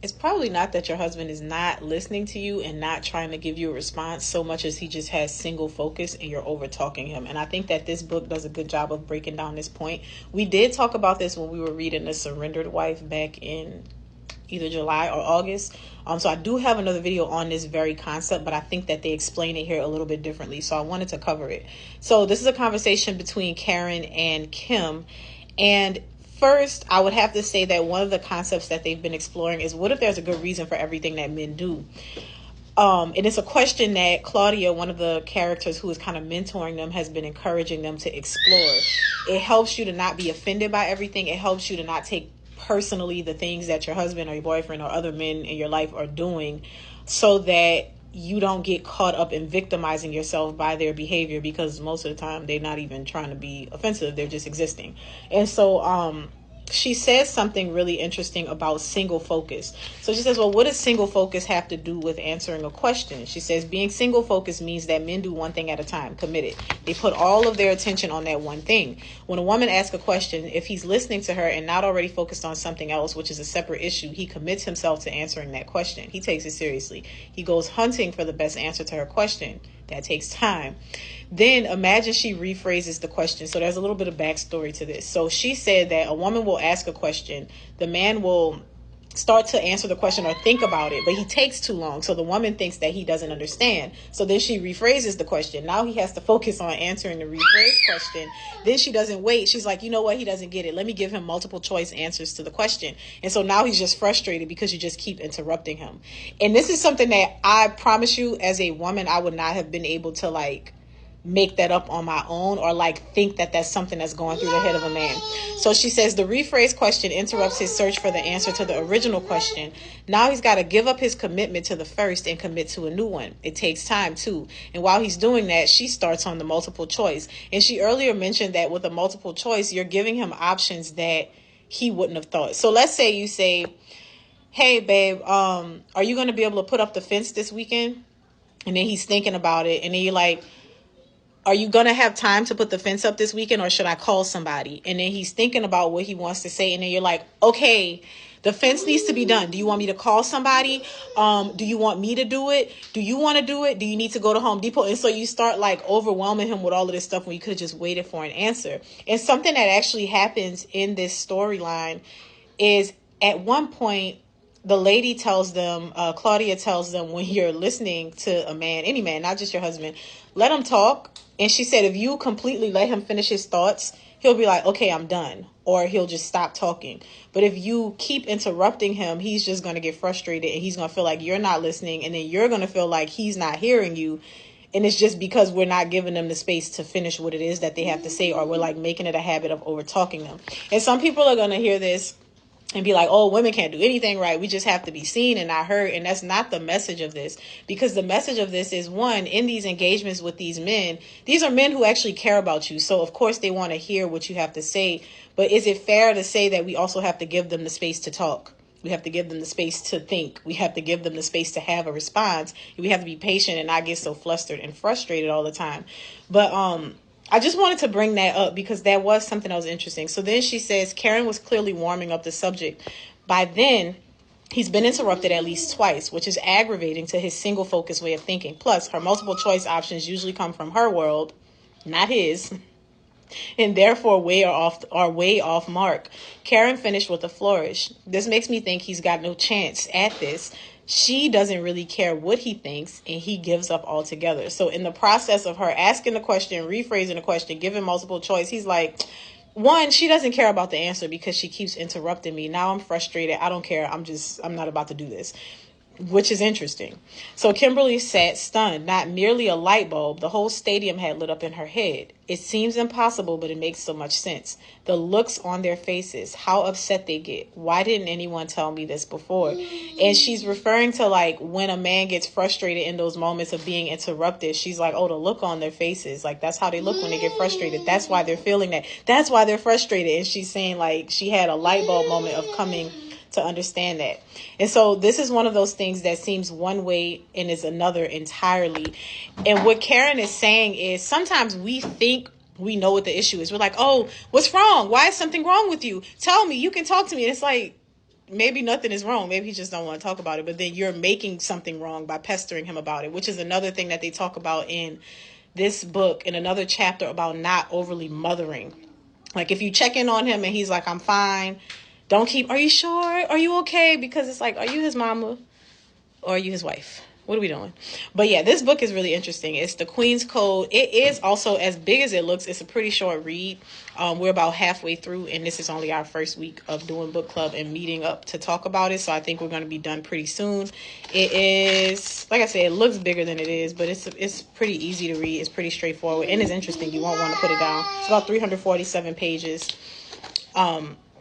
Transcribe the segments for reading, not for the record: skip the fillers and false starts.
It's probably not that your husband is not listening to you and not trying to give you a response so much as he just has single focus and you're over talking him. And I think that this book does a good job of breaking down this point. We did talk about this when we were reading The Surrendered Wife back in either July or August. So I do have another video on this very concept, but I think that they explain it here a little bit differently. So I wanted to cover it. So this is a conversation between Karen and Kim. And first, I would have to say that one of the concepts that they've been exploring is, what if there's a good reason for everything that men do? And it's a question that Claudia, one of the characters who is kind of mentoring them, has been encouraging them to explore. It helps you to not be offended by everything. It helps you to not take personally the things that your husband or your boyfriend or other men in your life are doing, so that you don't get caught up in victimizing yourself by their behavior, because most of the time they're not even trying to be offensive. They're just existing. And so she says something really interesting about single focus. So she says, well, what does single focus have to do with answering a question? She says, being single focused means that men do one thing at a time, committed. They put all of their attention on that one thing. When a woman asks a question, if he's listening to her and not already focused on something else, which is a separate issue, he commits himself to answering that question. He takes it seriously. He goes hunting for the best answer to her question. That takes time. Then imagine she rephrases the question. So there's a little bit of backstory to this. So she said that a woman will ask a question. The man will start to answer the question or think about it, but he takes too long. So the woman thinks that he doesn't understand. So then she rephrases the question. Now he has to focus on answering the rephrased question. Then she doesn't wait. She's like, you know what? He doesn't get it. Let me give him multiple choice answers to the question. And so now he's just frustrated because you just keep interrupting him. And this is something that I promise you, as a woman, I would not have been able to make that up on my own, or think that that's something that's going through the head of a man. So she says the rephrased question interrupts his search for the answer to the original question. Now he's got to give up his commitment to the first and commit to a new one. It takes time too. And while he's doing that, she starts on the multiple choice. And she earlier mentioned that with a multiple choice, you're giving him options that he wouldn't have thought. So let's say you say, hey babe, are you going to be able to put up the fence this weekend? And then he's thinking about it. And then you're like, are you going to have time to put the fence up this weekend, or should I call somebody? And then he's thinking about what he wants to say. And then you're like, okay, the fence needs to be done. Do you want me to call somebody? Do you want me to do it? Do you want to do it? Do you need to go to Home Depot? And so you start overwhelming him with all of this stuff when you could have just waited for an answer. And something that actually happens in this storyline is, at one point, the lady tells them, Claudia tells them, when you're listening to a man, any man, not just your husband, let him talk. And she said, if you completely let him finish his thoughts, he'll be like, okay, I'm done. Or he'll just stop talking. But if you keep interrupting him, he's just going to get frustrated, and he's going to feel like you're not listening. And then you're going to feel like he's not hearing you. And it's just because we're not giving them the space to finish what it is that they have to say, or we're making it a habit of over talking them. And some people are going to hear this and be like, oh, women can't do anything right. We just have to be seen and not heard. And that's not the message of this, because the message of this is, one, in these engagements with these men, these are men who actually care about you. So of course they want to hear what you have to say. But is it fair to say that we also have to give them the space to talk? We have to give them the space to think. We have to give them the space to have a response. We have to be patient and not get so flustered and frustrated all the time. But I just wanted to bring that up because that was something that was interesting. So then she says Karen was clearly warming up the subject. By then, he's been interrupted at least twice, which is aggravating to his single focus way of thinking. Plus, her multiple choice options usually come from her world, not his, and therefore are way off mark. Karen finished with a flourish. This makes me think he's got no chance at this. She doesn't really care what he thinks, and he gives up altogether. So in the process of her asking the question, rephrasing the question, giving multiple choice, he's like, one, she doesn't care about the answer because she keeps interrupting me. Now I'm frustrated. I don't care. I'm not about to do this, which is interesting. So Kimberly sat stunned. Not merely a light bulb, the whole stadium had lit up in her head. It seems impossible, but it makes so much sense. The looks on their faces, how upset they get. Why didn't anyone tell me this before? And she's referring to when a man gets frustrated in those moments of being interrupted. She's like, oh, the look on their faces. That's how they look when they get frustrated. That's why they're feeling that. That's why they're frustrated. And she's saying she had a light bulb moment of coming to understand that. And so this is one of those things that seems one way and is another entirely. And what Karen is saying is, sometimes we think we know what the issue is. We're like, oh, what's wrong? Why is something wrong with you? Tell me. You can talk to me. And it's like, maybe nothing is wrong. Maybe he just don't want to talk about it. But then you're making something wrong by pestering him about it, which is another thing that they talk about in this book, in another chapter, about not overly mothering. Like, if you check in on him and he's like, I'm fine, don't keep, are you sure? Are you okay? Because it's like, are you his mama or are you his wife? What are we doing? But yeah, this book is really interesting. It's The Queen's Code. It is also as big as it looks. It's a pretty short read. We're about halfway through, and this is only our first week of doing book club and meeting up to talk about it. So I think we're going to be done pretty soon. It is, like I said, it looks bigger than it is, but it's pretty easy to read. It's pretty straightforward, and it's interesting. You won't want to put it down. It's about 347 pages.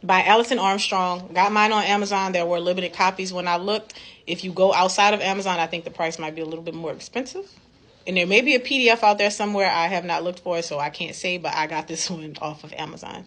By Alison Armstrong. Got mine on Amazon. There were limited copies when I looked. If you go outside of Amazon, I think the price might be a little bit more expensive. And there may be a PDF out there somewhere. I have not looked for it, so I can't say, but I got this one off of Amazon.